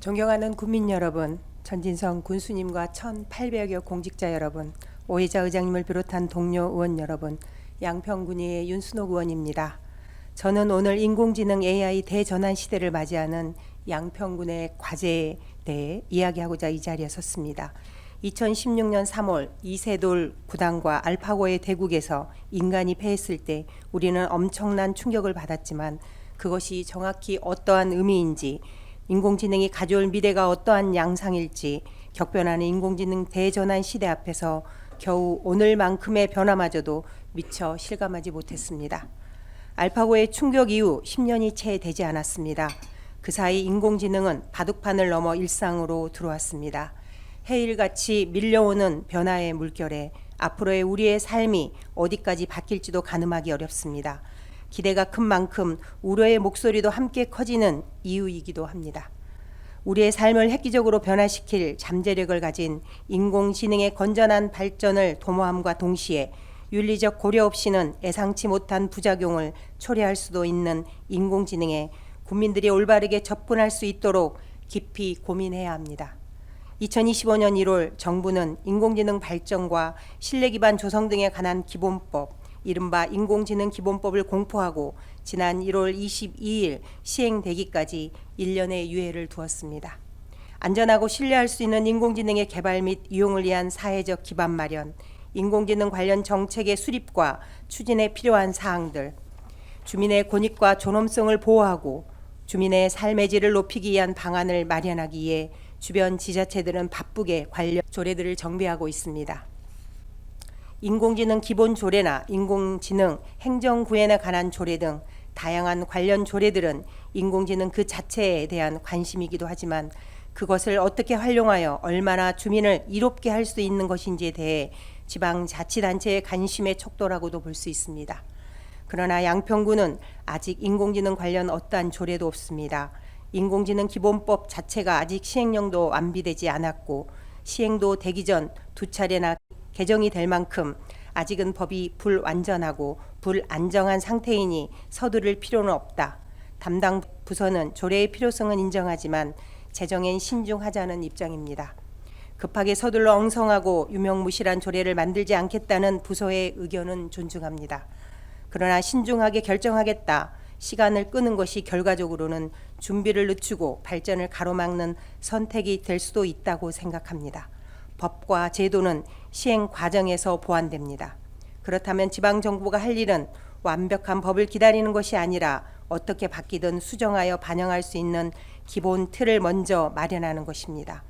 존경하는 국민 여러분, 전진성 군수님과 1,800여 공직자 여러분, 오해자 의장님을 비롯한 동료 의원 여러분, 양평군의 윤순옥 의원입니다. 저는 오늘 인공지능 AI 대전환 시대를 맞이하는 양평군의 과제에 대해 이야기하고자 이 자리에 섰습니다. 2016년 3월 이세돌 구단과 알파고의 대국에서 인간이 패했을 때 우리는 엄청난 충격을 받았지만 그것이 정확히 어떠한 의미인지, 인공지능이 가져올 미래가 어떠한 양상일지 격변하는 인공지능 대전환 시대 앞에서 겨우 오늘만큼의 변화마저도 미처 실감하지 못했습니다. 알파고의 충격 이후 10년이 채 되지 않았습니다. 그 사이 인공지능은 바둑판을 넘어 일상으로 들어왔습니다. 해일같이 밀려오는 변화의 물결에 앞으로의 우리의 삶이 어디까지 바뀔지도 가늠하기 어렵습니다. 기대가 큰 만큼 우려의 목소리도 함께 커지는 이유이기도 합니다. 우리의 삶을 획기적으로 변화시킬 잠재력을 가진 인공지능의 건전한 발전을 도모함과 동시에 윤리적 고려 없이는 예상치 못한 부작용을 초래할 수도 있는 인공지능에 국민들이 올바르게 접근할 수 있도록 깊이 고민해야 합니다. 2025년 1월 정부는 인공지능 발전과 신뢰 기반 조성 등에 관한 기본법, 이른바 인공지능 기본법을 공포하고 지난 1월 22일 시행되기까지 1년의 유예를 두었습니다. 안전하고 신뢰할 수 있는 인공지능의 개발 및 이용을 위한 사회적 기반 마련, 인공지능 관련 정책의 수립과 추진에 필요한 사항들, 주민의 권익과 존엄성을 보호하고 주민의 삶의 질을 높이기 위한 방안을 마련하기 위해 주변 지자체들은 바쁘게 관련 조례들을 정비하고 있습니다. 인공지능 기본 조례나 인공지능 행정구현에 관한 조례 등 다양한 관련 조례들은 인공지능 그 자체에 대한 관심이기도 하지만 그것을 어떻게 활용하여 얼마나 주민을 이롭게 할 수 있는 것인지에 대해 지방자치단체의 관심의 척도라고도 볼 수 있습니다. 그러나 양평구는 아직 인공지능 관련 어떠한 조례도 없습니다. 인공지능 기본법 자체가 아직 시행령도 완비되지 않았고 시행도 되기 전 두 차례나 개정이 될 만큼 아직은 법이 불완전하고 불안정한 상태이니 서두를 필요는 없다. 담당 부서는 조례의 필요성은 인정하지만 제정엔 신중하자는 입장입니다. 급하게 서둘러 엉성하고 유명무실한 조례를 만들지 않겠다는 부서의 의견은 존중합니다. 그러나 신중하게 결정하겠다. 시간을 끄는 것이 결과적으로는 준비를 늦추고 발전을 가로막는 선택이 될 수도 있다고 생각합니다. 법과 제도는 시행 과정에서 보완됩니다. 그렇다면 지방정부가 할 일은 완벽한 법을 기다리는 것이 아니라 어떻게 바뀌든 수정하여 반영할 수 있는 기본 틀을 먼저 마련하는 것입니다.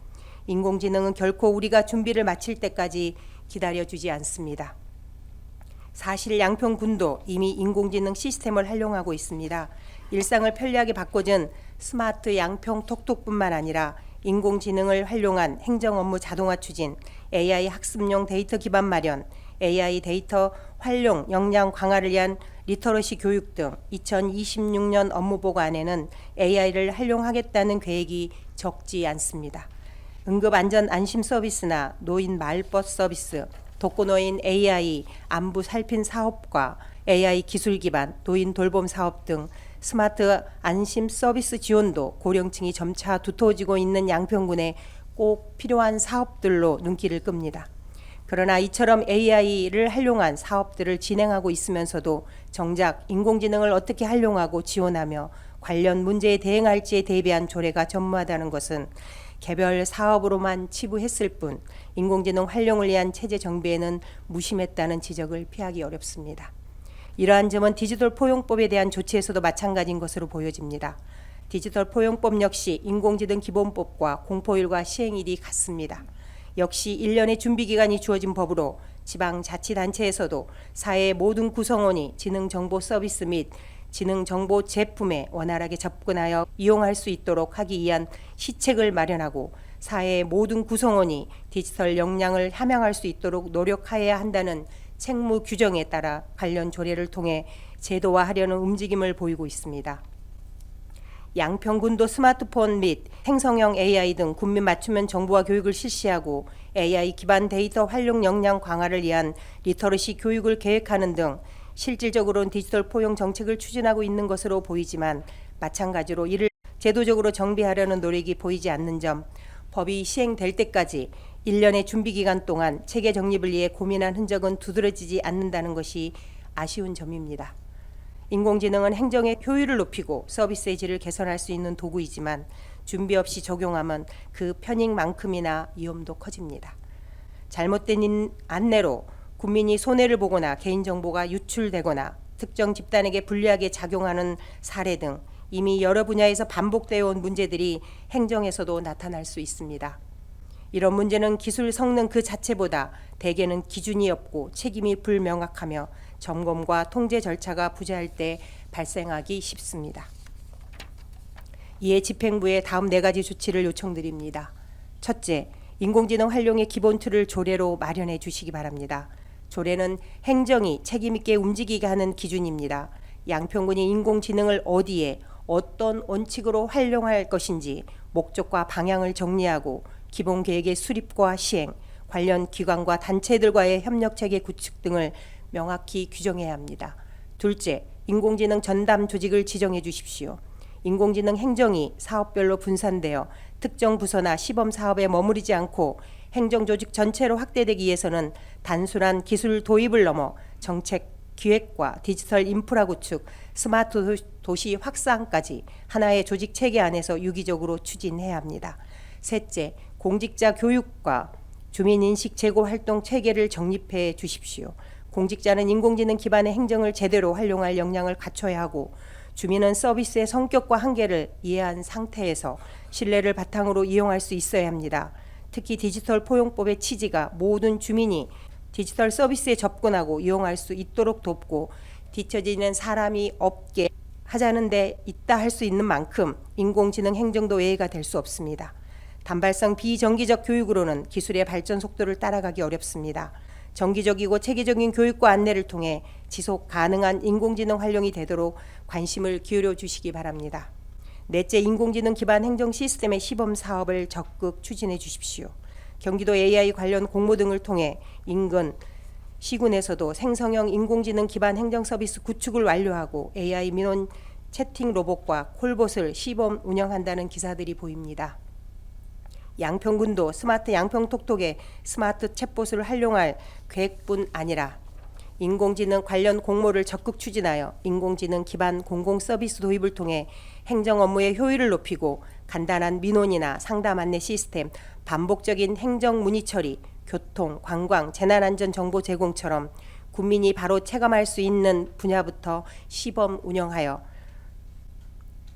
인공지능은 결코 우리가 준비를 마칠 때까지 기다려주지 않습니다. 사실 양평군도 이미 인공지능 시스템을 활용하고 있습니다. 일상을 편리하게 바꿔준 스마트 양평 톡톡뿐만 아니라 인공지능을 활용한 행정 업무 자동화 추진, AI 학습용 데이터 기반 마련, AI 데이터 활용 역량 강화를 위한 리터러시 교육 등 2026년 업무보고안에는 AI를 활용하겠다는 계획이 적지 않습니다. 응급안전-안심 서비스나 노인 말벗 서비스, 독거노인 AI 안부 살핀 사업과 AI 기술 기반 노인 돌봄 사업 등 스마트 안심 서비스 지원도 고령층이 점차 두터워지고 있는 양평군에 꼭 필요한 사업들로 눈길을 끕니다. 그러나 이처럼 AI를 활용한 사업들을 진행하고 있으면서도 정작 인공지능을 어떻게 활용하고 지원하며 관련 문제에 대응할지에 대비한 조례가 전무하다는 것은 개별 사업으로만 치부했을 뿐 인공지능 활용을 위한 체제 정비에는 무심했다는 지적을 피하기 어렵습니다. 이러한 점은 디지털 포용법에 대한 조치에서도 마찬가지인 것으로 보여집니다. 디지털 포용법 역시 인공지능 기본법과 공포일과 시행일이 같습니다. 역시 1년의 준비기간이 주어진 법으로 지방자치단체에서도 사회의 모든 구성원이 지능정보 서비스 및 지능정보 제품에 원활하게 접근하여 이용할 수 있도록 하기 위한 시책을 마련하고 사회의 모든 구성원이 디지털 역량을 함양할 수 있도록 노력해야 한다는 책무 규정에 따라 관련 조례를 통해 제도화하려는 움직임을 보이고 있습니다. 양평군도 스마트폰 및 생성형 AI 등 국민 맞춤형 정보화 교육을 실시하고 AI 기반 데이터 활용 역량 강화를 위한 리터러시 교육을 계획하는 등 실질적으로는 디지털 포용 정책을 추진하고 있는 것으로 보이지만 마찬가지로 이를 제도적으로 정비하려는 노력이 보이지 않는 점, 법이 시행될 때까지 1년의 준비 기간 동안 체계 정립을 위해 고민한 흔적은 두드러지지 않는다는 것이 아쉬운 점입니다. 인공지능은 행정의 효율을 높이고 서비스의 질을 개선할 수 있는 도구이지만 준비 없이 적용하면 그 편익만큼이나 위험도 커집니다. 잘못된 안내로 국민이 손해를 보거나 개인정보가 유출되거나 특정 집단에게 불리하게 작용하는 사례 등 이미 여러 분야에서 반복되어 온 문제들이 행정에서도 나타날 수 있습니다. 이런 문제는 기술 성능 그 자체보다 대개는 기준이 없고 책임이 불명확하며 점검과 통제 절차가 부재할 때 발생하기 쉽습니다. 이에 집행부에 다음 4가지 조치를 요청드립니다. 첫째, 인공지능 활용의 기본 틀을 조례로 마련해 주시기 바랍니다. 조례는 행정이 책임있게 움직이게 하는 기준입니다. 양평군이 인공지능을 어디에 어떤 원칙으로 활용할 것인지 목적과 방향을 정리하고 기본 계획의 수립과 시행, 관련 기관과 단체들과의 협력체계 구축 등을 명확히 규정해야 합니다. 둘째, 인공지능 전담 조직을 지정해 주십시오. 인공지능 행정이 사업별로 분산되어 특정 부서나 시범 사업에 머무르지 않고 행정조직 전체로 확대되기 위해서는 단순한 기술 도입을 넘어 정책 기획과 디지털 인프라 구축, 스마트 도시 확산까지 하나의 조직 체계 안에서 유기적으로 추진해야 합니다. 셋째, 공직자 교육과 주민인식 제고 활동 체계를 정립해 주십시오. 공직자는 인공지능 기반의 행정을 제대로 활용할 역량을 갖춰야 하고 주민은 서비스의 성격과 한계를 이해한 상태에서 신뢰를 바탕으로 이용할 수 있어야 합니다. 특히 디지털 포용법의 취지가 모든 주민이 디지털 서비스에 접근하고 이용할 수 있도록 돕고 뒤처지는 사람이 없게 하자는 데 있다 할 수 있는 만큼 인공지능 행정도 외회가 될 수 없습니다. 단발성 비정기적 교육으로는 기술의 발전 속도를 따라가기 어렵습니다. 정기적이고 체계적인 교육과 안내를 통해 지속 가능한 인공지능 활용이 되도록 관심을 기울여 주시기 바랍니다. 넷째, 인공지능 기반 행정 시스템의 시범 사업을 적극 추진해 주십시오. 경기도 AI 관련 공모 등을 통해 인근 시군에서도 생성형 인공지능 기반 행정 서비스 구축을 완료하고 AI 민원 채팅 로봇과 콜봇을 시범 운영한다는 기사들이 보입니다. 양평군도 스마트 양평톡톡에 스마트 챗봇을 활용할 계획뿐 아니라 인공지능 관련 공모를 적극 추진하여 인공지능 기반 공공서비스 도입을 통해 행정 업무의 효율을 높이고 간단한 민원이나 상담 안내 시스템, 반복적인 행정 문의 처리, 교통, 관광, 재난안전 정보 제공처럼 국민이 바로 체감할 수 있는 분야부터 시범 운영하여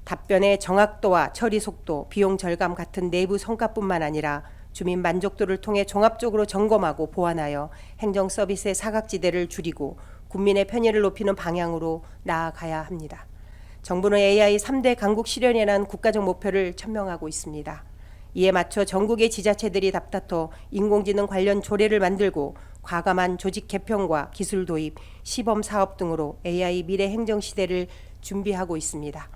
답변의 정확도와 처리 속도, 비용 절감 같은 내부 성과뿐만 아니라 주민 만족도를 통해 종합적으로 점검하고 보완하여 행정 서비스의 사각지대를 줄이고 국민의 편의를 높이는 방향으로 나아가야 합니다. 정부는 AI 3대 강국 실현이라는 국가적 목표를 천명하고 있습니다. 이에 맞춰 전국의 지자체들이 답다퉈 인공지능 관련 조례를 만들고 과감한 조직 개편과 기술 도입, 시범 사업 등으로 AI 미래 행정 시대를 준비하고 있습니다.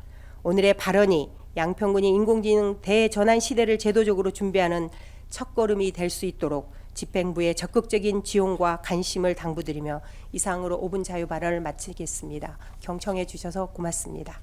오늘의 발언이 양평군이 인공지능 대전환 시대를 제도적으로 준비하는 첫걸음이 될 수 있도록 집행부의 적극적인 지원과 관심을 당부드리며 이상으로 5분 자유 발언을 마치겠습니다. 경청해 주셔서 고맙습니다.